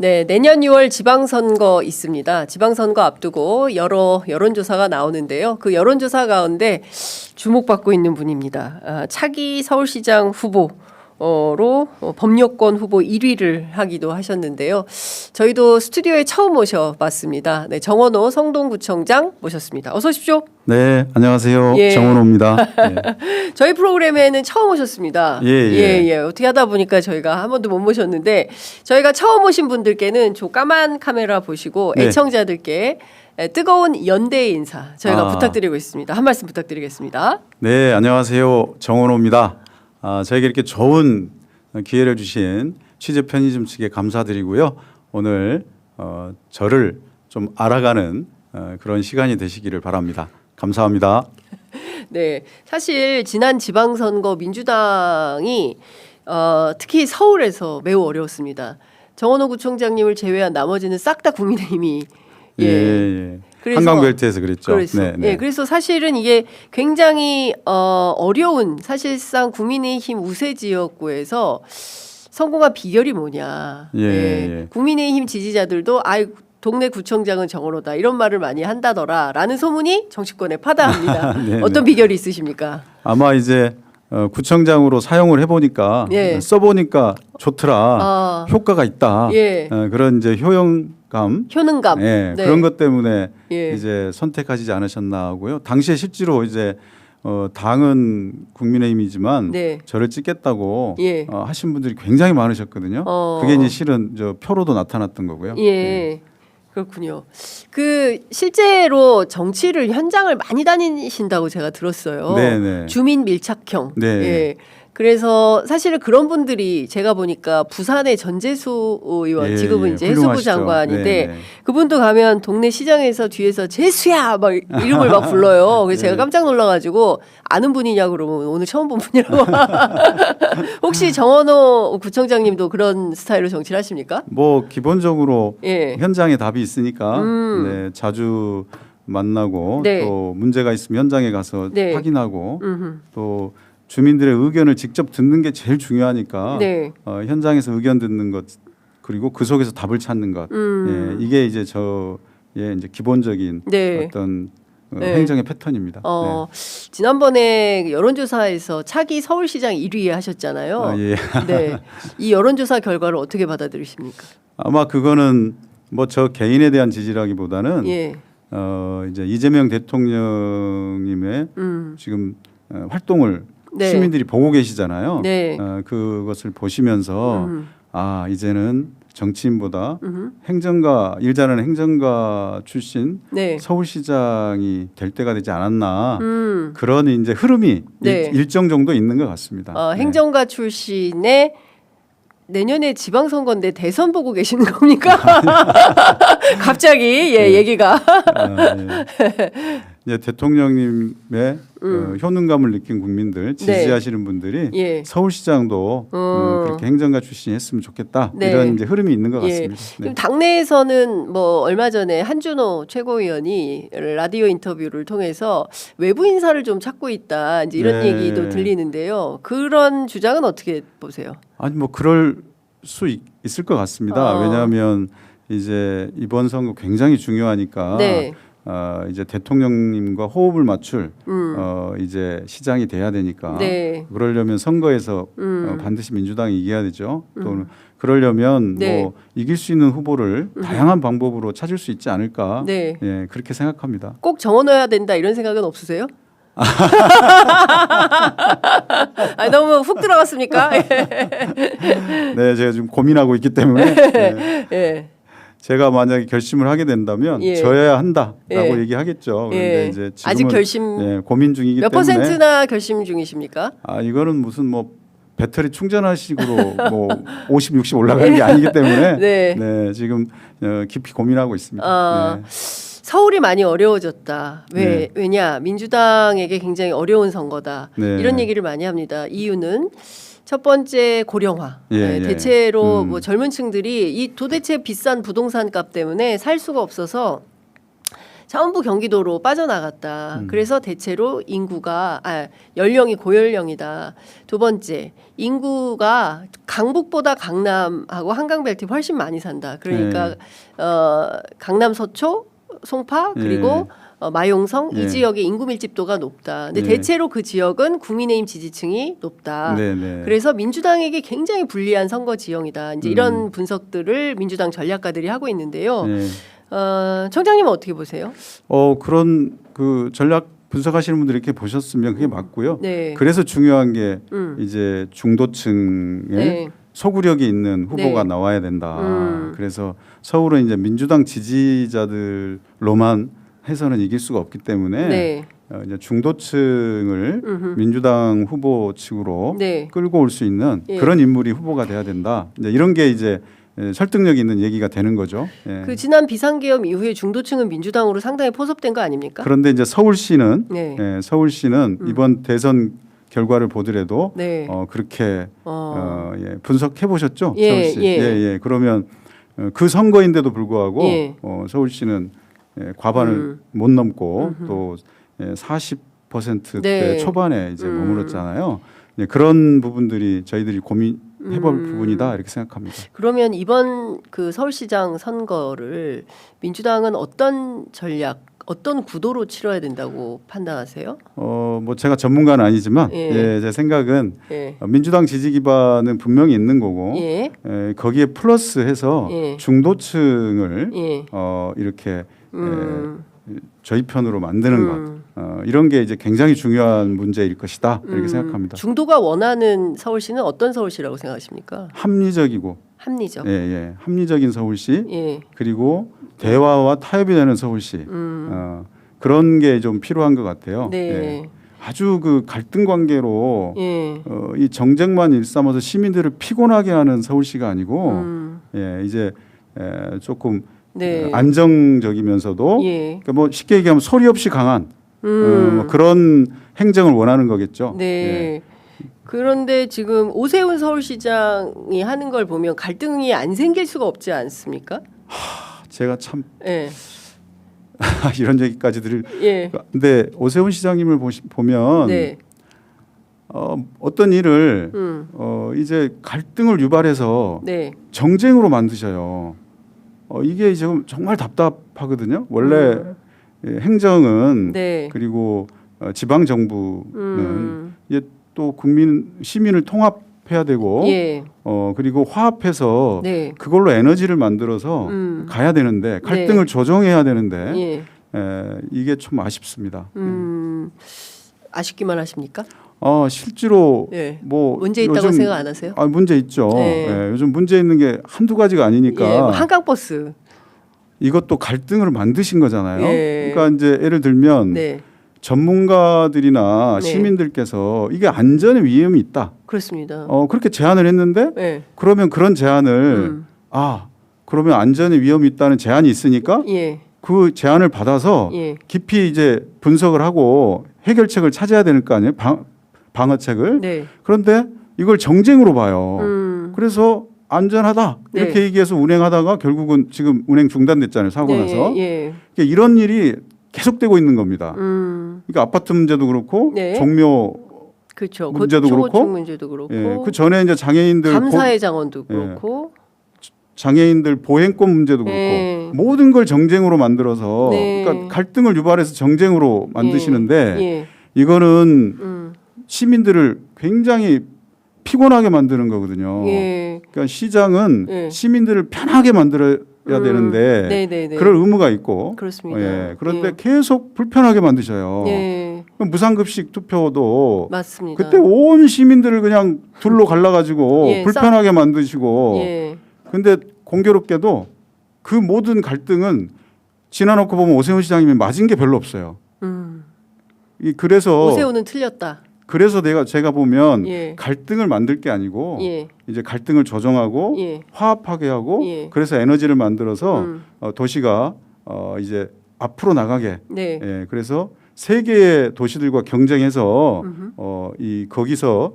네, 내년 6월 지방선거 있습니다. 지방선거 앞두고 여러 여론조사가 나오는데요. 그 여론조사 가운데 주목받고 있는 분입니다. 차기 서울시장 후보로 범여권 후보 1위를 하기도 하셨는데요. 저희도 스튜디오에 처음 모셔봤습니다. 네, 정원호 성동구청장 모셨습니다. 어서 오십시오. 네, 안녕하세요. 예. 정원호입니다. 예. 저희 프로그램에는 처음 오셨습니다. 예. 어떻게 하다 보니까 저희가 한 번도 못 모셨는데 저희가 처음 오신 분들께는 저 까만 카메라 보시고 네. 애청자들께 뜨거운 연대 인사 저희가 부탁드리고 있습니다. 한 말씀 부탁드리겠습니다. 네, 안녕하세요. 정원호입니다. 저에게 이렇게 좋은 기회를 주신 취재 편의점 측에 감사드리고요. 오늘 저를 좀 알아가는 그런 시간이 되시기를 바랍니다. 감사합니다. 네, 사실 지난 지방선거 민주당이 특히 서울에서 매우 어려웠습니다. 정원호 구청장님을 제외한 나머지는 싹 다 국민의힘이 예. 그래서 한강벨트에서 그랬죠. 네. 예, 그래서 사실은 이게 굉장히 어려운 사실상 국민의힘 우세 지역구에서 성공한 비결이 뭐냐. 예. 국민의힘 지지자들도 동네 구청장은 정원호다 이런 말을 많이 한다더라라는 소문이 정치권에 파다합니다. 어떤 비결이 있으십니까? 아마 이제 구청장으로 사용을 해보니까 써보니까 좋더라, 효과가 있다. 그런 이제 효능감, 네. 그런 것 때문에 이제 선택하시지 않으셨나 하고요. 당시에 실제로 이제 당은 국민의힘이지만 저를 찍겠다고 하신 분들이 굉장히 많으셨거든요. 그게 이제 실은 저 표로도 나타났던 거고요. 그렇군요. 그 실제로 정치를 현장을 많이 다니신다고 제가 들었어요. 네네. 주민 밀착형. 네. 그래서 사실은 그런 분들이 제가 보니까 부산의 전재수 의원 지금은 이제 해수부 훌륭하시죠. 장관인데 그분도 가면 동네 시장에서 뒤에서 재수야 막 이름을 막 불러요. 그래서 제가 깜짝 놀라가지고 아는 분이냐 그러면 오늘 처음 본 분이라고. 혹시 정원호 구청장님도 그런 스타일로 정치를 하십니까? 뭐 기본적으로 현장에 답이 있으니까 자주 만나고 또 문제가 있으면 현장에 가서 확인하고 또 주민들의 의견을 직접 듣는 게 제일 중요하니까 현장에서 의견 듣는 것 그리고 그 속에서 답을 찾는 것 이게 이제 저의 이제 기본적인 어떤 행정의 패턴입니다. 지난번에 여론조사에서 차기 서울시장 1위 하셨잖아요. 네, 이 여론조사 결과를 어떻게 받아들이십니까? 아마 그거는 뭐 저 개인에 대한 지지라기보다는 이제 이재명 대통령님의 지금 활동을 시민들이 보고 계시잖아요. 그것을 보시면서 이제는 정치인보다 일 잘하는 행정가 출신 서울시장이 될 때가 되지 않았나 그런 이제 흐름이 일정 정도 있는 것 같습니다. 행정가 출신의 내년에 지방선거인데 대선 보고 계시는 겁니까? 갑자기 얘기가. 이제 대통령님의 효능감을 느낀 국민들 지지하시는 분들이 서울시장도 그렇게 행정가 출신이 했으면 좋겠다 이런 이제 흐름이 있는 것 같습니다. 그럼 당내에서는 뭐 얼마 전에 한준호 최고위원이 라디오 인터뷰를 통해서 외부 인사를 좀 찾고 있다 이제 이런 얘기도 들리는데요. 그런 주장은 어떻게 보세요? 아니 뭐 그럴 수 있을 것 같습니다. 왜냐하면 이제 이번 선거 굉장히 중요하니까. 이제 대통령님과 호흡을 맞출 이제 시장이 돼야 되니까 그러려면 선거에서 반드시 민주당이 이겨야 되죠. 또 그러려면 뭐 이길 수 있는 후보를 다양한 방법으로 찾을 수 있지 않을까 그렇게 생각합니다. 꼭 정원해야 된다 이런 생각은 없으세요? 너무 훅 들어갔습니까? 네, 제가 지금 고민하고 있기 때문에 제가 만약에 결심을 하게 된다면 져야 한다라고 얘기하겠죠. 그런데 이제 지금은 아직 결심 고민 중이기 몇 때문에 퍼센트나 결심 중이십니까? 이거는 무슨 뭐 배터리 충전하식으로 뭐 50, 60 올라가는 게 아니기 때문에 지금 깊이 고민하고 있습니다. 서울이 많이 어려워졌다. 왜냐? 민주당에게 굉장히 어려운 선거다. 이런 얘기를 많이 합니다. 이유는 첫 번째 고령화. 대체로 뭐 젊은 층들이 이 도대체 비싼 부동산 값 때문에 살 수가 없어서 전부 경기도로 빠져나갔다. 그래서 대체로 연령이 고연령이다. 두 번째, 인구가 강북보다 강남하고 한강벨트에 훨씬 많이 산다. 그러니까 강남 서초, 송파 그리고 마용성 이 지역의 인구 밀집도가 높다. 근데 대체로 그 지역은 국민의힘 지지층이 높다. 그래서 민주당에게 굉장히 불리한 선거 지형이다. 이제 이런 분석들을 민주당 전략가들이 하고 있는데요. 청장님은 어떻게 보세요? 그런 그 전략 분석하시는 분들이 이렇게 보셨으면 그게 맞고요. 네. 그래서 중요한 게 이제 중도층에 소구력이 있는 후보가 나와야 된다. 그래서 서울은 이제 민주당 지지자들로만 해서는 이길 수가 없기 때문에 이제 중도층을 민주당 후보 측으로 끌고 올 수 있는 그런 인물이 후보가 돼야 된다. 이제 이런 게 이제 설득력 있는 얘기가 되는 거죠. 그 지난 비상계엄 이후에 중도층은 민주당으로 상당히 포섭된 거 아닙니까? 그런데 이제 서울시는 이번 대선 결과를 보더라도 그렇게 분석해 보셨죠? 서울시. 그러면 그 선거인데도 불구하고 서울시는 과반을 못 넘고 또 40%대 초반에 이제 머물렀잖아요. 그런 부분들이 저희들이 고민해볼 부분이다 이렇게 생각합니다. 그러면 이번 그 서울시장 선거를 민주당은 어떤 전략, 어떤 구도로 치러야 된다고 판단하세요? 뭐 제가 전문가는 아니지만 제 생각은 민주당 지지 기반은 분명히 있는 거고 거기에 플러스해서 중도층을 이렇게 저희 편으로 만드는 것 이런 게 이제 굉장히 중요한 문제일 것이다 이렇게 생각합니다. 중도가 원하는 서울시는 어떤 서울시라고 생각하십니까? 합리적이고 합리적. 합리적인 서울시 그리고 대화와 타협이 되는 서울시 그런 게 좀 필요한 것 같아요. 아주 그 갈등 관계로 이 정쟁만 일삼아서 시민들을 피곤하게 하는 서울시가 아니고 이제 조금 안정적이면서도 그러니까 뭐 쉽게 얘기하면 소리 없이 강한 뭐 그런 행정을 원하는 거겠죠. 그런데 지금 오세훈 서울시장이 하는 걸 보면 갈등이 안 생길 수가 없지 않습니까? 제가 참 이런 얘기까지 드릴. 근데 오세훈 시장님을 보면 어떤 일을 이제 갈등을 유발해서 정쟁으로 만드셔요. 이게 지금 정말 답답하거든요. 원래 행정은 그리고 지방 정부는 이제 또 시민을 통합해야 되고 그리고 화합해서 그걸로 에너지를 만들어서 가야 되는데 갈등을 조정해야 되는데 이게 좀 아쉽습니다. 아쉽기만 하십니까? 실제로 뭐 문제 있다고 생각 안 하세요? 문제 있죠. 요즘 문제 있는 게 한두 가지가 아니니까. 한강버스 이것도 갈등을 만드신 거잖아요. 그러니까 이제 예를 들면 전문가들이나 시민들께서 이게 안전에 위험이 있다. 그렇습니다. 그렇게 제안을 했는데 그러면 그런 제안을 그러면 안전에 위험이 있다는 제안이 있으니까 그 제안을 받아서 깊이 이제 분석을 하고 해결책을 찾아야 되는 거 아니에요? 방어책을. 그런데 이걸 정쟁으로 봐요. 그래서 안전하다 이렇게 얘기해서 운행하다가 결국은 지금 운행 중단됐잖아요. 사고 나서. 그러니까 이런 일이 계속되고 있는 겁니다. 그러니까 아파트 문제도 그렇고 종묘 문제도 그렇고 그 전에 이제 장애인들 감사의 장원도 그렇고 장애인들 보행권 문제도 그렇고 모든 걸 정쟁으로 만들어서 그러니까 갈등을 유발해서 정쟁으로 만드시는데 이거는 시민들을 굉장히 피곤하게 만드는 거거든요. 그러니까 시장은 시민들을 편하게 만들어야 되는데 그럴 의무가 있고 그렇습니다. 그런데 계속 불편하게 만드셔요. 무상급식 투표도 맞습니다. 그때 온 시민들을 그냥 둘로 갈라가지고 불편하게 만드시고 근데 공교롭게도 그 모든 갈등은 지나놓고 보면 오세훈 시장님이 맞은 게 별로 없어요. 그래서 오세훈은 틀렸다. 그래서 제가 보면 갈등을 만들 게 아니고 이제 갈등을 조정하고 화합하게 하고 그래서 에너지를 만들어서 도시가 이제 앞으로 나가게 그래서 세계의 도시들과 경쟁해서 거기서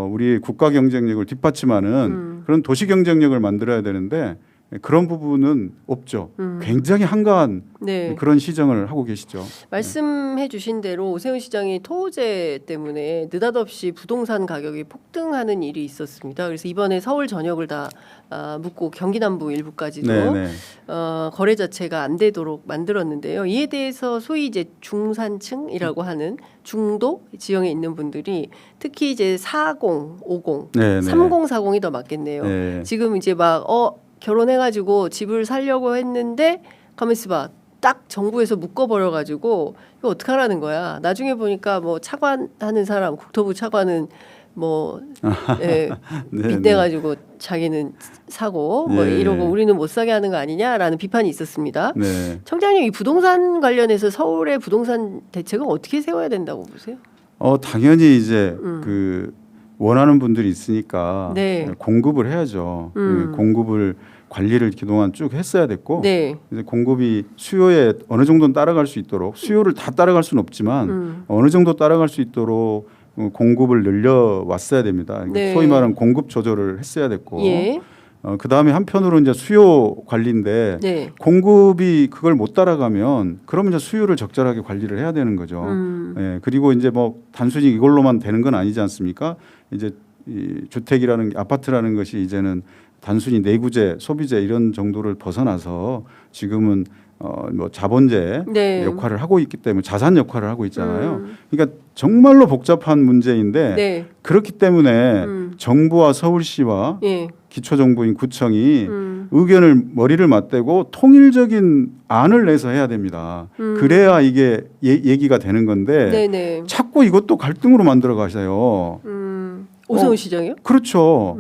우리 국가 경쟁력을 뒷받침하는 그런 도시 경쟁력을 만들어야 되는데 그런 부분은 없죠. 굉장히 한가한 네. 그런 시정을 하고 계시죠. 말씀해 주신 대로 오세훈 시장이 토호제 때문에 느닷없이 부동산 가격이 폭등하는 일이 있었습니다. 그래서 이번에 서울 전역을 다 묶고 경기 남부 일부까지도 네네. 거래 자체가 안 되도록 만들었는데요. 이에 대해서 소위 이제 중산층이라고 하는 중도 지형에 있는 분들이 특히 이제 40, 50, 네네. 3040이 더 맞겠네요. 네. 지금 이제 막 결혼해가지고 집을 살려고 했는데 가만 있어봐. 딱 정부에서 묶어버려가지고 이거 어떡하라는 거야. 나중에 보니까 뭐 차관하는 사람, 국토부 차관은 뭐 예, 네, 빚내가지고 자기는 사고 뭐 예. 이러고 우리는 못 사게 하는 거 아니냐라는 비판이 있었습니다. 네. 청장님 이 부동산 관련해서 서울의 부동산 대책은 어떻게 세워야 된다고 보세요? 당연히 이제 그 원하는 분들이 있으니까 네. 공급을 해야죠. 그 공급을 관리를 그동안 쭉 했어야 됐고 네. 이제 공급이 수요에 어느 정도는 따라갈 수 있도록 수요를 다 따라갈 수는 없지만 어느 정도 따라갈 수 있도록 공급을 늘려 왔어야 됩니다. 네. 소위 말하는 공급 조절을 했어야 됐고 예. 그 다음에 한편으로 이제 수요 관리인데 네. 공급이 그걸 못 따라가면 그러면 이제 수요를 적절하게 관리를 해야 되는 거죠. 예, 그리고 이제 뭐 단순히 이걸로만 되는 건 아니지 않습니까? 이제 이 주택이라는 아파트라는 것이 이제는 단순히 내구재, 소비재 이런 정도를 벗어나서 지금은 뭐 자본재 네. 역할을 하고 있기 때문에 자산 역할을 하고 있잖아요. 그러니까 정말로 복잡한 문제인데 네. 그렇기 때문에 정부와 서울시와 예. 기초정부인 구청이 의견을 머리를 맞대고 통일적인 안을 내서 해야 됩니다. 그래야 이게 얘기가 되는 건데 네네. 자꾸 이것도 갈등으로 만들어 가세요. 오세훈 시장이요? 그렇죠.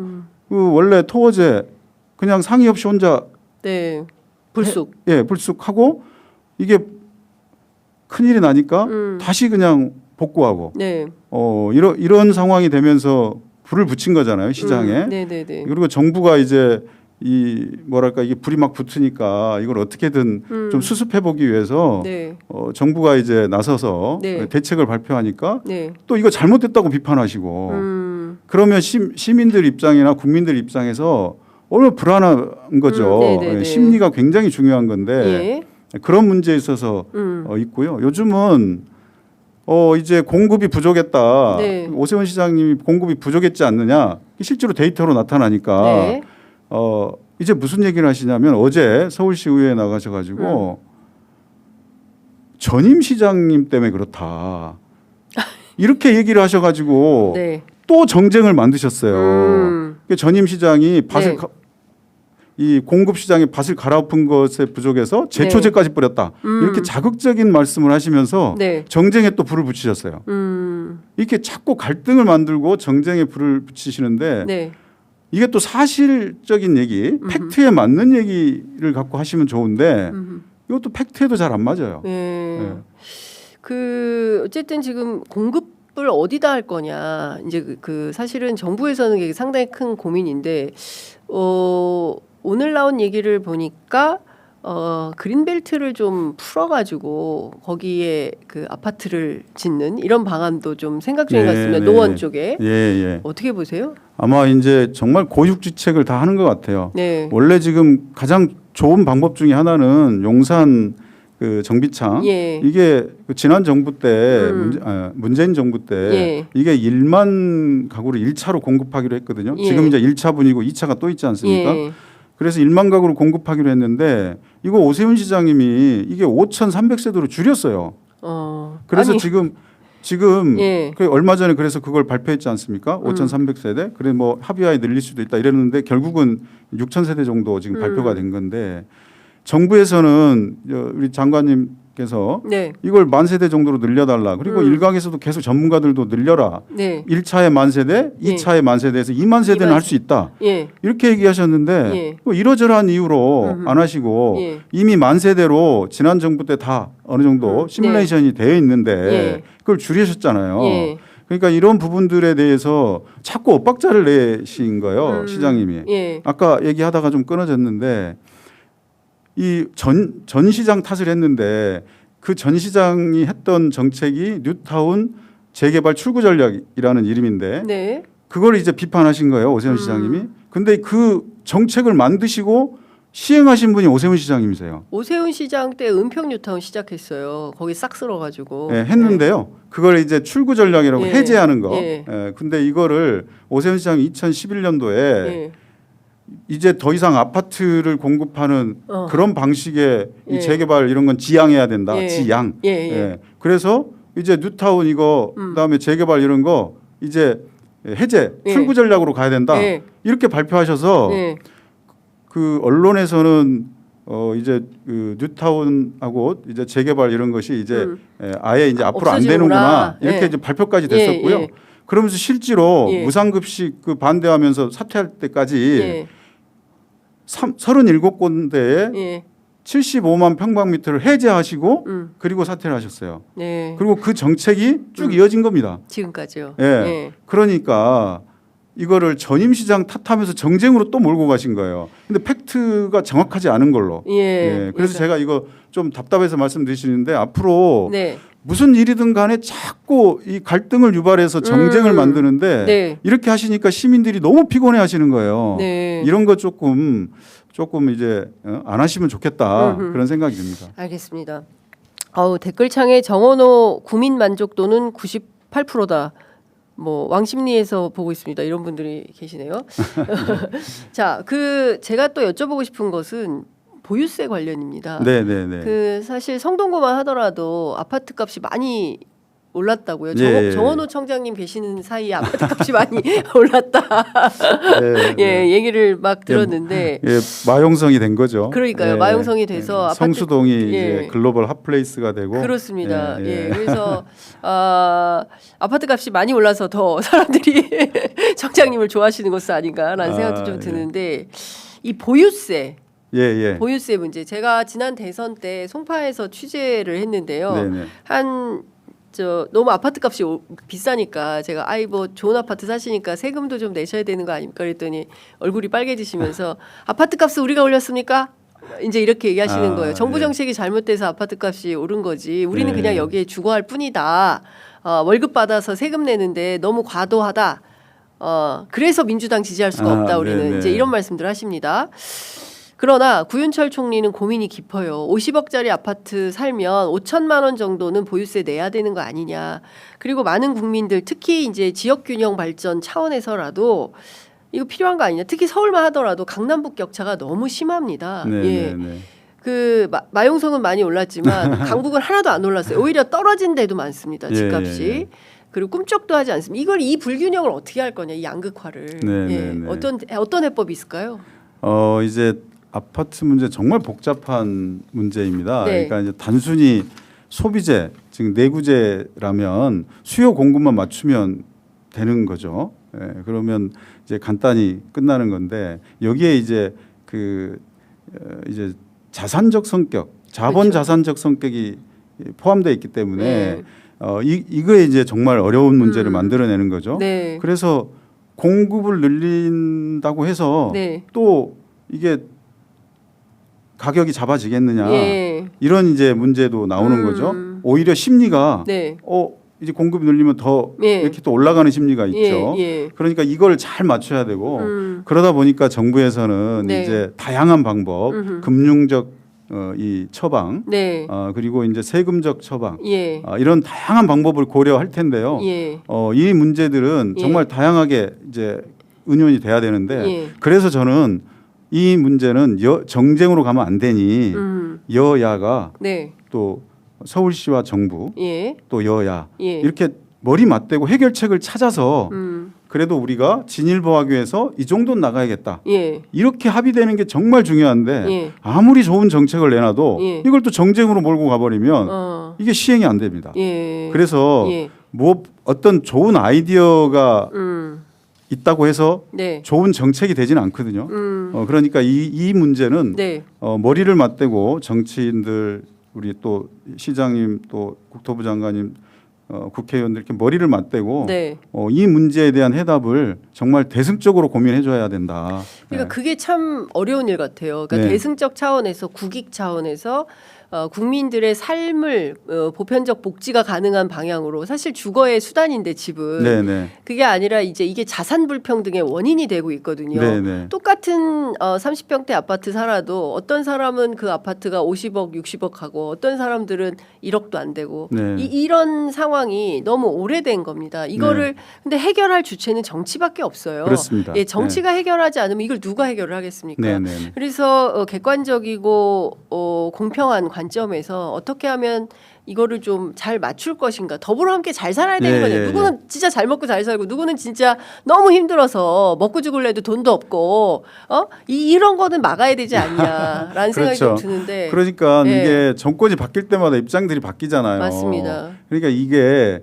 그 원래 토어제 그냥 상의 없이 혼자 네. 불쑥. 불쑥하고 이게 큰일이 나니까 다시 그냥 복구하고 네. 이런 상황이 되면서 불을 붙인 거잖아요, 시장에. 네네네. 그리고 정부가 이제 이 뭐랄까 이게 불이 막 붙으니까 이걸 어떻게든 좀 수습해 보기 위해서 네. 정부가 이제 나서서 네. 대책을 발표하니까 네. 또 이거 잘못됐다고 비판하시고 그러면 시민들 입장이나 국민들 입장에서 얼마나 불안한 거죠. 네네네. 심리가 굉장히 중요한 건데 예. 그런 문제에 있어서 있고요. 요즘은 이제 공급이 부족했다. 네. 오세훈 시장님이 공급이 부족했지 않느냐. 실제로 데이터로 나타나니까 네. 이제 무슨 얘기를 하시냐면 어제 서울시 의회에 나가셔가지고 전임 시장님 때문에 그렇다. 이렇게 얘기를 하셔가지고 네. 또 정쟁을 만드셨어요. 전임 시장이 밭을 네. 이 공급 시장에 밭을 갈아엎은 것에 부족해서 제초제까지 뿌렸다. 이렇게 자극적인 말씀을 하시면서 네. 정쟁에 또 불을 붙이셨어요. 이렇게 자꾸 갈등을 만들고 정쟁에 불을 붙이시는데 네. 이게 또 사실적인 얘기, 팩트에 맞는 얘기를 갖고 하시면 좋은데 이것도 팩트에도 잘 안 맞아요. 네. 그 어쨌든 지금 공급을 어디다 할 거냐 이제 그 사실은 정부에서는 이게 상당히 큰 고민인데 오늘 나온 얘기를 보니까 그린벨트를 좀 풀어가지고 거기에 그 아파트를 짓는 이런 방안도 좀 생각 중인 것 같습니다. 노원 쪽에 어떻게 보세요? 아마 이제 정말 고육지책을 다 하는 것 같아요. 네. 원래 지금 가장 좋은 방법 중에 하나는 용산 그 정비창 이게 그 지난 정부 때 문재인 정부 때 이게 1만 가구를 1차로 공급하기로 했거든요. 지금 이제 1차분이고 2차가 또 있지 않습니까? 그래서 1만 가구를 공급하기로 했는데 이거 오세훈 시장님이 이게 5,300세대로 줄였어요. 그래서 아니. 지금 그 얼마 전에 그래서 그걸 발표했지 않습니까? 5,300세대. 그래 뭐 합의하에 늘릴 수도 있다 이랬는데 결국은 6,000세대 정도 지금 발표가 된 건데 정부에서는 우리 장관님께서 이걸 10,000세대 정도로 늘려달라. 그리고 일각에서도 계속 전문가들도 늘려라. 1차에 10,000세대, 2차에 10,000세대에서 2만 세대는 할 수 있다. 이렇게 얘기하셨는데 뭐 이러저러한 이유로 안 하시고 이미 10,000세대로 지난 정부 때 다 어느 정도 시뮬레이션이 되어 있는데 그걸 줄이셨잖아요. 그러니까 이런 부분들에 대해서 자꾸 엇박자를 내신 거예요. 시장님이. 아까 얘기하다가 좀 끊어졌는데 이 전 시장 탓을 했는데 그 전 시장이 했던 정책이 뉴타운 재개발 출구 전략이라는 이름인데 그걸 이제 비판하신 거예요. 오세훈 시장님이. 근데 그 정책을 만드시고 시행하신 분이 오세훈 시장님이세요. 오세훈 시장 때 은평 뉴타운 시작했어요. 거기 싹 쓸어가지고. 예, 했는데요. 그걸 이제 출구 전략이라고 예. 해제하는 거. 예. 근데 이거를 오세훈 시장이 2011년도에 예. 이제 더 이상 아파트를 공급하는 그런 방식의 예. 이 재개발 이런 건 지양해야 된다. 예. 지양. 예. 예. 그래서 이제 뉴타운 이거 그다음에 재개발 이런 거 이제 해제 예. 출구 전략으로 가야 된다. 예. 이렇게 발표하셔서 예. 그 언론에서는 이제 그 뉴타운하고 이제 재개발 이런 것이 이제 아예 이제 앞으로 안 없어지는구나. 되는구나 이렇게 예. 이제 발표까지 됐었고요. 예. 예. 그러면서 실제로 예. 무상급식 그 반대하면서 사퇴할 때까지 예. 37군데에 예. 75만 평방미터를 해제하시고 그리고 사퇴를 하셨어요. 네. 그리고 그 정책이 쭉 이어진 겁니다. 지금까지요. 예. 예. 그러니까 이거를 전임시장 탓하면서 정쟁으로 또 몰고 가신 거예요. 근데 팩트가 정확하지 않은 걸로. 예. 그래서 제가 이거 좀 답답해서 말씀드리시는데 앞으로 네. 무슨 일이든 간에 자꾸 이 갈등을 유발해서 정쟁을 만드는데 네. 이렇게 하시니까 시민들이 너무 피곤해 하시는 거예요. 네. 이런 거 조금 이제 안 하시면 좋겠다 그런 생각이 듭니다. 알겠습니다. 댓글창에 정원호 국민 만족도는 98%다. 뭐 왕십리에서 보고 있습니다. 이런 분들이 계시네요. 자, 제가 또 여쭤보고 싶은 것은 보유세 관련입니다. 네. 사실 성동구만 하더라도 아파트 값이 많이 올랐다고요. 예. 정원호 청장님 계시는 사이에 아파트 값이 많이 올랐다. 네. 얘기를 막 들었는데. 예, 마용성이 된 거죠. 그러니까요. 마용성이 돼서 아파트 성수동이 이제 글로벌 핫플레이스가 되고. 그렇습니다. 그래서 아파트 값이 많이 올라서 더 사람들이 청장님을 좋아하시는 것은 아닌가라는 생각도 좀 드는데 이 보유세. 보유세 문제. 제가 지난 대선 때 송파에서 취재를 했는데요. 너무 아파트 값이 비싸니까 제가 뭐 좋은 아파트 사시니까 세금도 좀 내셔야 되는 거 아닙니까? 그랬더니 얼굴이 빨개지시면서 아파트 값을 우리가 올렸습니까? 이제 이렇게 얘기하시는 거예요. 정부 정책이 잘못돼서 아파트 값이 오른 거지. 우리는 그냥 여기에 주거할 뿐이다. 월급 받아서 세금 내는데 너무 과도하다. 그래서 민주당 지지할 수가 없다. 우리는 이제 이런 말씀들 하십니다. 그러나 구윤철 총리는 고민이 깊어요. 50억짜리 아파트 살면 5천만 원 정도는 보유세 내야 되는 거 아니냐. 그리고 많은 국민들 특히 이제 지역 균형 발전 차원에서라도 이거 필요한 거 아니냐. 특히 서울만 하더라도 강남북 격차가 너무 심합니다. 마용성은 많이 올랐지만 강북은 하나도 안 올랐어요. 오히려 떨어진 데도 많습니다. 집값이. 그리고 꿈쩍도 하지 않습니다. 이 불균형을 어떻게 할 거냐. 이 양극화를. 어떤 해법이 있을까요? 이제 아파트 문제 정말 복잡한 문제입니다. 그러니까 이제 단순히 소비재, 즉 내구재라면 수요 공급만 맞추면 되는 거죠. 그러면 이제 간단히 끝나는 건데 여기에 이제 이제 자산적 성격, 자본 자산적 성격이 포함되어 있기 때문에 이거에 이제 정말 어려운 문제를 만들어내는 거죠. 그래서 공급을 늘린다고 해서 또 이게 가격이 잡아지겠느냐 이런 이제 문제도 나오는 거죠. 오히려 심리가 이제 공급이 늘리면 더 이렇게 또 올라가는 심리가 있죠. 그러니까 이걸 잘 맞춰야 되고 그러다 보니까 정부에서는 이제 다양한 방법, 금융적 이 처방, 그리고 이제 세금적 처방 이런 다양한 방법을 고려할 텐데요. 이 문제들은 정말 다양하게 이제 은연이 돼야 되는데 그래서 저는 이 문제는 정쟁으로 가면 안 되니 여야가 또 서울시와 정부 또 여야 이렇게 머리 맞대고 해결책을 찾아서 그래도 우리가 진일보하기 위해서 이 정도는 나가야겠다. 이렇게 합의되는 게 정말 중요한데 아무리 좋은 정책을 내놔도 이걸 또 정쟁으로 몰고 가버리면 이게 시행이 안 됩니다. 그래서 어떤 좋은 아이디어가 있다고 해서 좋은 정책이 되지는 않거든요. 그러니까 이 문제는 머리를 맞대고 정치인들 우리 또 시장님 또 국토부 장관님 국회의원들 이렇게 머리를 맞대고 이 문제에 대한 해답을 정말 대승적으로 고민해줘야 된다. 그러니까 그게 참 어려운 일 같아요. 그러니까 대승적 차원에서 국익 차원에서 국민들의 삶을 보편적 복지가 가능한 방향으로 사실 주거의 수단인데 집은 네네. 그게 아니라 이제 이게 자산 불평등의 원인이 되고 있거든요. 네네. 똑같은 30평대 아파트 살아도 어떤 사람은 그 아파트가 50억, 60억 하고 어떤 사람들은 1억도 안 되고 네. 이런 상황이 너무 오래된 겁니다. 이거를 근데 해결할 주체는 정치밖에 없어요. 그렇습니다. 예, 정치가 해결하지 않으면 이걸 누가 해결을 하겠습니까? 네네. 그래서 객관적이고 공평한 관점에서 어떻게 하면 이거를 좀 잘 맞출 것인가. 더불어 함께 잘 살아야 되는 거예요. 누구는 진짜 잘 먹고 잘 살고 누구는 진짜 너무 힘들어서 먹고 죽을래도 돈도 없고 이런 거는 막아야 되지 않냐라는 생각이 좀 드는데. 그러니까 예. 이게 정권이 바뀔 때마다 입장들이 바뀌잖아요. 맞습니다. 그러니까 이게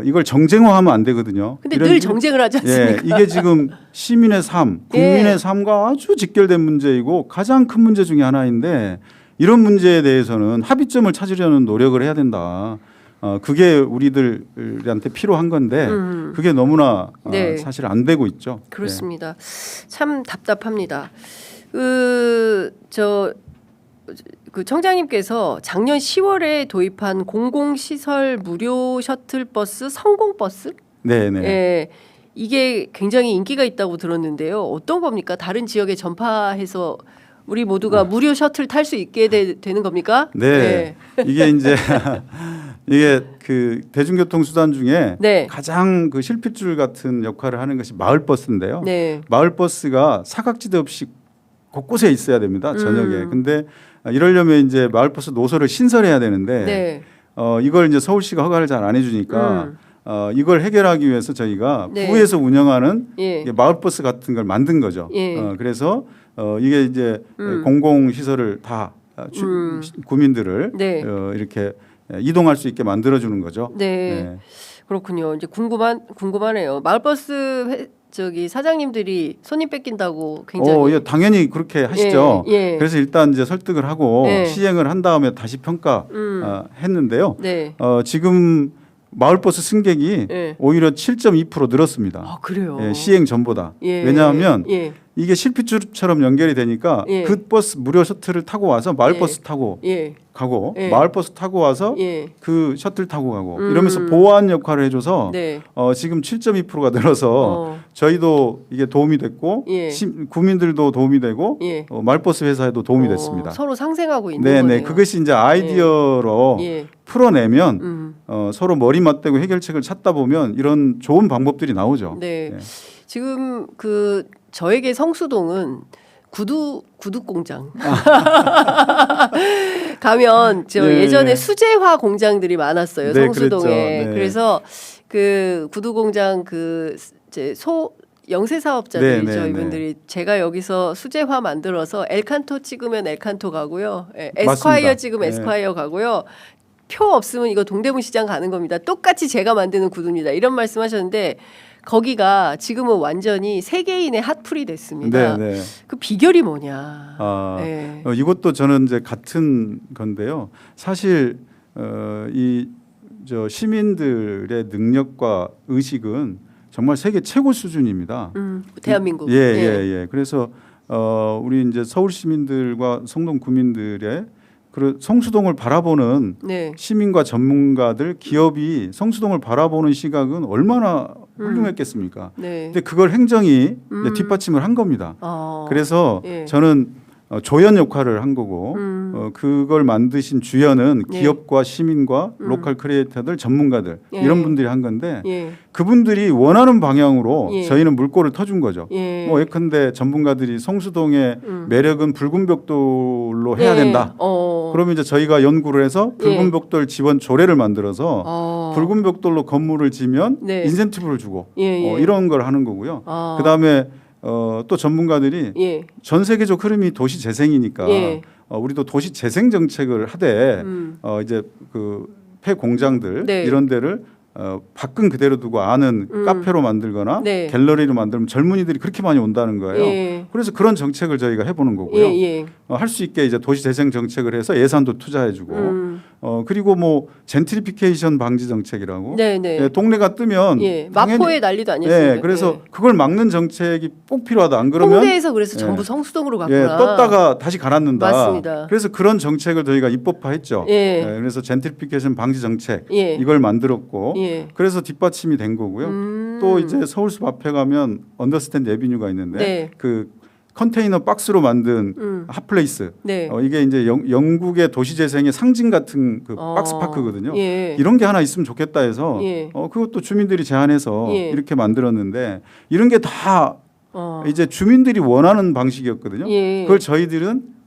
이걸 정쟁화하면 안 되거든요. 근데 늘 정쟁을 하지 않습니까? 이게 지금 시민의 삶, 국민의 예. 삶과 아주 직결된 문제이고 가장 큰 문제 중에 하나인데 이런 문제에 대해서는 합의점을 찾으려는 노력을 해야 된다. 그게 우리들한테 필요한 건데 그게 너무나 네. 사실 안 되고 있죠. 그렇습니다. 참 답답합니다. 그 청장님께서 작년 10월에 도입한 공공시설 무료 셔틀버스 성공버스? 네네. 예, 이게 굉장히 인기가 있다고 들었는데요. 어떤 겁니까? 다른 지역에 전파해서 우리 모두가 무료 셔틀 탈 수 있게 되는 겁니까? 네. 이게 이제 이게 그 대중교통 수단 중에 네. 가장 그 실핏줄 같은 역할을 하는 것이 마을버스인데요. 네. 마을버스가 사각지대 없이 곳곳에 있어야 됩니다. 저녁에. 근데 이러려면 이제 마을버스 노선을 신설해야 되는데 네. 이걸 이제 서울시가 허가를 잘 안 해주니까 이걸 해결하기 위해서 저희가 네. 구에서 운영하는 예. 마을버스 같은 걸 만든 거죠. 예. 그래서 이게 이제 공공시설을 다 구민들을 네. 이렇게 이동할 수 있게 만들어주는 거죠. 네. 그렇군요. 이제 궁금하네요. 마을버스 사장님들이 손님 뺏긴다고 굉장히 예, 당연히 그렇게 하시죠. 예. 그래서 일단 이제 설득을 하고 예. 시행을 한 다음에 다시 평가했는데요. 네. 지금 마을버스 승객이 예. 오히려 7.2% 늘었습니다. 아, 그래요. 예, 시행 전보다. 예. 왜냐하면 예. 이게 실핏줄처럼 연결이 되니까 예. 그 버스 무료 셔틀을 타고 와서 마을버스 타고 예. 가고 예. 마을버스 타고 와서 예. 그 셔틀 타고 가고 이러면서 보완 역할을 해줘서 네. 지금 7.2%가 늘어서 저희도 이게 도움이 됐고 예. 구민들도 도움이 되고 예. 마을버스 회사에도 도움이 됐습니다. 서로 상생하고 있는 네네. 거네요. 그것이 이제 아이디어로 예. 풀어내면 서로 머리 맞대고 해결책을 찾다 보면 이런 좋은 방법들이 나오죠. 네. 네. 지금 저에게 성수동은 구두 공장 가면 예. 예전에 수제화 공장들이 많았어요. 네, 성수동에. 그랬죠. 네. 그래서 그 구두 공장 영세 사업자들이죠. 네, 네, 이분들이 제가 여기서 수제화 만들어서 엘칸토 찍으면 엘칸토 가고요. 에스콰이어 맞습니다. 찍으면 에스콰이어 가고요. 표 없으면 이거 동대문 시장 가는 겁니다. 똑같이 제가 만드는 구두입니다. 이런 말씀하셨는데 거기가 지금은 완전히 세계인의 핫플이 됐습니다. 네, 네. 그 비결이 뭐냐? 네. 이것도 저는 이제 같은 건데요. 사실 시민들의 능력과 의식은 정말 세계 최고 수준입니다. 대한민국. 예. 그래서 우리 이제 서울 시민들과 성동 구민들의 성수동을 바라보는 네. 시민과 전문가들, 기업이 성수동을 바라보는 시각은 얼마나 훌륭했겠습니까? 네. 근데 그걸 행정이 이제 뒷받침을 한 겁니다. 그래서 예. 저는 조연 역할을 한 거고 그걸 만드신 주연은 예. 기업과 시민과 로컬 크리에이터들, 전문가들 예. 이런 분들이 한 건데 예. 그분들이 원하는 방향으로 예. 저희는 물꼬를 터준 거죠. 예. 뭐 예컨대 전문가들이 성수동의 매력은 붉은 벽돌로 해야 예. 된다. 그러면 이제 저희가 연구를 해서 붉은 벽돌 지원 조례를 만들어서 붉은 벽돌로 건물을 지면 네. 인센티브를 주고 예. 이런 걸 하는 거고요. 그다음에 또 전문가들이 예. 전 세계적 흐름이 도시 재생이니까 예. 우리도 도시 재생 정책을 하되 이제 그 폐공장들 네. 이런 데를 밖은 그대로 두고 안은 카페로 만들거나 네. 갤러리로 만들면 젊은이들이 그렇게 많이 온다는 거예요. 예. 그래서 그런 정책을 저희가 해보는 거고요. 예. 할 수 있게 이제 도시 재생 정책을 해서 예산도 투자해주고 그리고 뭐 젠트리피케이션 방지 정책이라고 네네. 예, 동네가 뜨면 예, 당연히- 마포에 난리도 아니었어요. 예, 그래서 그걸 막는 정책이 꼭 필요하다. 안 그러면 홍대에서 그래서 예. 전부 성수동으로 예, 갔구나. 떴다가 다시 가라앉는다. 맞습니다. 그래서 그런 정책을 저희가 입법화했죠. 예. 그래서 젠트리피케이션 방지 정책 예. 이걸 만들었고 예. 그래서 뒷받침이 된 거고요. 또 이제 서울숲 앞에 가면 언더스탠드 에비뉴가 있는데 네. 그 컨테이너 박스로 만든 핫플레이스. 네. 이게 이제 영국의 도시재생의 상징 같은 그 박스 파크거든요. 예. 이런 게 하나 있으면 좋겠다 해서 예. 그것도 주민들이 제안해서 예. 이렇게 만들었는데 이런 게 다 어. 이제 주민들이 원하는 방식이었거든요. 예. 그걸 저희들은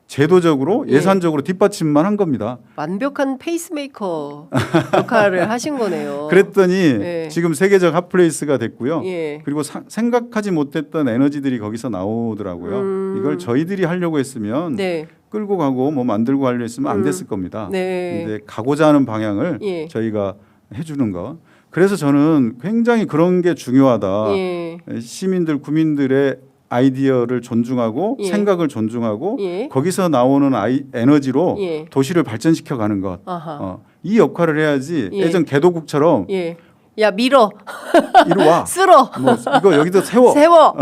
제도적으로 예. 예산적으로 뒷받침만 한 겁니다. 완벽한 페이스메이커 역할을 하신 거네요. 그랬더니 예. 지금 세계적 핫플레이스가 됐고요. 예. 그리고 생각하지 못했던 에너지들이 거기서 나오더라고요. 이걸 저희들이 하려고 했으면 네. 끌고 가고 뭐 만들고 하려 했으면 안 됐을 겁니다. 네. 근데 가고자 하는 방향을 예. 저희가 해주는 거. 그래서 저는 굉장히 그런 게 중요하다. 예. 시민들, 구민들의 아이디어를 존중하고 예. 생각을 존중하고 예. 거기서 나오는 에너지로 예. 도시를 발전시켜 가는 것. 아하. 이 역할을 해야지 예. 예전 개도국처럼 예. 야 밀어. 이리 와. 쓸어. 뭐 이거 여기다 세워. 세워.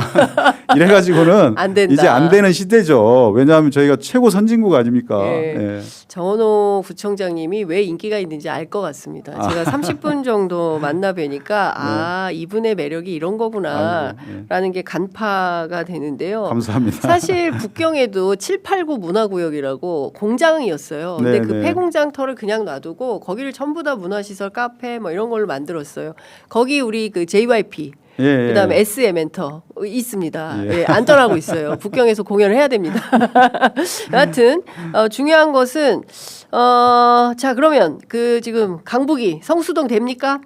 이래가지고는 안 된다. 이제 안 되는 시대죠. 왜냐하면 저희가 최고 선진국 아닙니까? 예. 예. 정원호 구청장님이 왜 인기가 있는지 알 것 같습니다. 제가 30분 정도 만나 뵈니까 아 이분의 매력이 이런 거구나 아이고, 예. 라는 게 간파가 되는데요. 감사합니다. 사실 북경에도 7, 8구 문화구역이라고 공장이었어요. 근데 네, 그 네. 폐공장 터를 그냥 놔두고 거기를 전부 다 문화시설, 카페 뭐 이런 걸로 만들었어요. 거기 우리 그 JYP 예, 예. 그다음에 SM 엔터 있습니다. 예. 예, 안 떠나고 있어요. 북경에서 공연을 해야 됩니다. 여하튼 중요한 것은 자 그러면 그 지금 강북이 성수동 됩니까?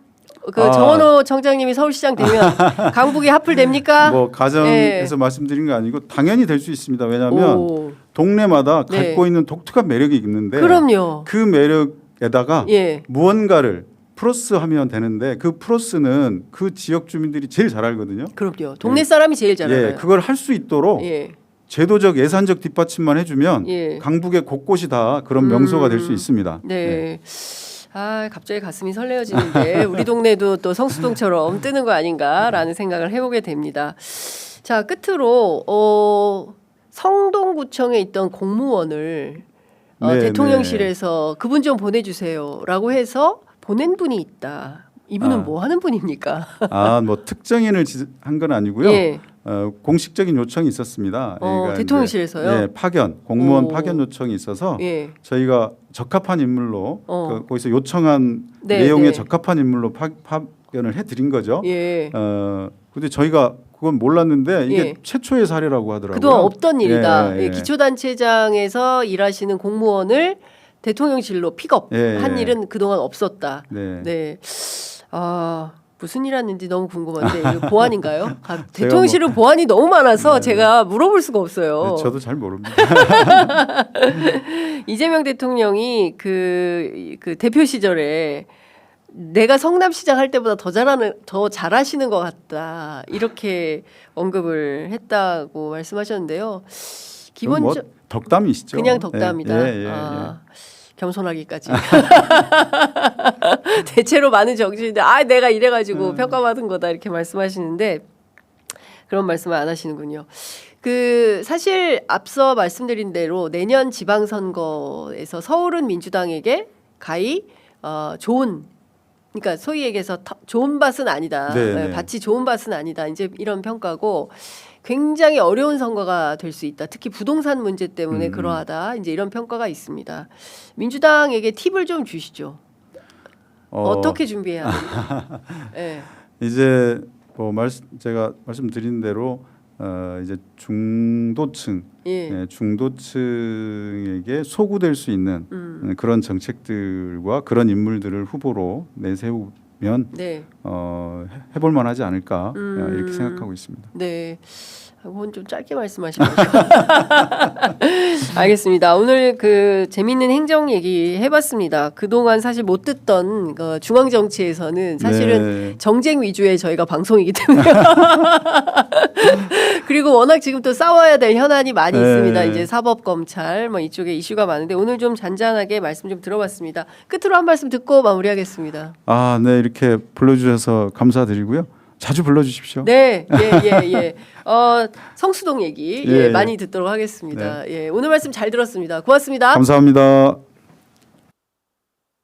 그 정원호 청장님이 서울시장 되면 강북이 핫플 됩니까? 뭐 가정에서 말씀드린 거 아니고 당연히 될 수 있습니다. 왜냐하면 오, 동네마다 네. 갖고 있는 독특한 매력이 있는데 그럼요. 그 매력에다가 예. 무언가를 플러스하면 되는데 그 플러스는 그 지역 주민들이 제일 잘 알거든요. 그럼요. 동네 사람이 제일 잘 알아요. 예, 그걸 할 수 있도록 예. 제도적 예산적 뒷받침만 해주면 예. 강북의 곳곳이 다 그런 명소가 될 수 있습니다. 네. 아 갑자기 가슴이 설레어지는데 우리 동네도 또 성수동처럼 뜨는 거 아닌가라는 생각을 해보게 됩니다. 자 끝으로 성동구청에 있던 공무원을 네, 대통령실에서 그분 좀 보내주세요라고 해서 보낸 분이 있다. 이분은 아. 뭐 하는 분입니까? 뭐 특정인을 한 건 아니고요. 예. 공식적인 요청이 있었습니다. 그러니까 대통령실에서요? 이제, 예, 공무원 오. 파견 요청이 있어서 예. 저희가 적합한 인물로 거기서 요청한 네, 내용에 네. 적합한 인물로 파견을 해드린 거죠. 예. 근데 저희가 그건 몰랐는데 이게 예. 최초의 사례라고 하더라고요. 그동안 없던 일이다. 예, 예. 예, 기초단체장에서 일하시는 공무원을 대통령실로 픽업한 예, 예. 일은 그동안 없었다. 네. 네. 무슨 일 하는지 너무 궁금한데 이거 보안인가요? 대통령실은 보안이 너무 많아서 제가 물어볼 수가 없어요. 네, 저도 잘 모릅니다. 이재명 대통령이 그 대표 시절에 내가 성남시장 할 때보다 더 잘하시는 것 같다 이렇게 언급을 했다고 말씀하셨는데요. 기본적 뭐 덕담이시죠. 그냥 덕담이다. 예, 예, 예. 겸손하기까지. 대체로 많은 정치인들 내가 이래가지고 평가받은 거다 이렇게 말씀하시는데 그런 말씀을 안 하시는군요. 그 사실 앞서 말씀드린 대로 내년 지방선거에서 서울은 민주당에게 가히 좋은 그러니까 소위 얘기해서 좋은 밭은 아니다. 네, 네. 밭이 좋은 밭은 아니다. 이제 이런 평가고 굉장히 어려운 선거가 될 수 있다. 특히 부동산 문제 때문에 그러하다. 이제 이런 평가가 있습니다. 민주당에게 팁을 좀 주시죠. 어떻게 준비해야 됩니까? 네. 이제 뭐 제가 말씀드린 대로 이제 중도층, 예. 중도층에게 소구될 수 있는 그런 정책들과 그런 인물들을 후보로 내세우면 네. 해볼 만하지 않을까 이렇게 생각하고 있습니다. 네. 그건 좀 짧게 말씀하시면 알겠습니다. 오늘 그 재밌는 행정 얘기 해봤습니다. 그동안 사실 못 듣던 그 중앙 정치에서는 사실은 네. 정쟁 위주의 저희가 방송이기 때문에 그리고 워낙 지금 또 싸워야 될 현안이 많이 네. 있습니다. 이제 사법 검찰 뭐 이쪽에 이슈가 많은데 오늘 좀 잔잔하게 말씀 좀 들어봤습니다. 끝으로 한 말씀 듣고 마무리하겠습니다. 아, 네, 이렇게 불러주셔서 감사드리고요. 자주 불러주십시오. 네, 예. 성수동 얘기 예, 많이 듣도록 하겠습니다. 예, 오늘 말씀 잘 들었습니다. 고맙습니다. 감사합니다.